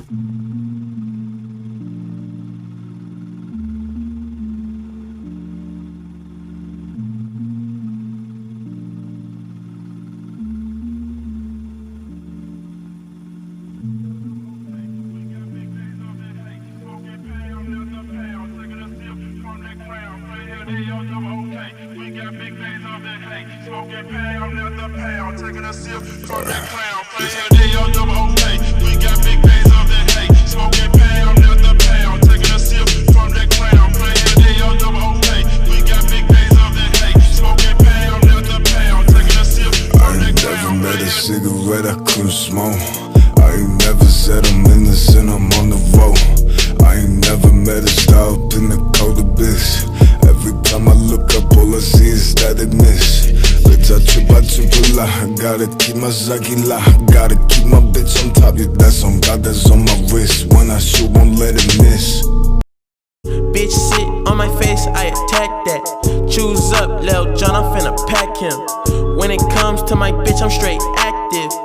We got big days off that hay, smoking pound after pound, taking a sip from that clown. Playing day on double okay. We got big days off that hay, smoking pound after pound, taking a sip from that clown. Playing day on double okay. We got big days off that hay, smoking pound after pound, taking a sip from that clown. I ain't never met a cigarette I couldn't smoke. I ain't never said I'm innocent, I'm on the road. I ain't never met a star up in the cold abyss. Every time I look up, all I see is static miss. Bitch, I trip a lot. I gotta keep my Zaki locked. Gotta keep my bitch on top. Yeah, that's on God, that's on my wrist. When I shoot, won't let it miss. Bitch sit on my face, I attack that. Choose up, Lil John, I'm finna pack him. When it comes to my bitch, I'm straight active.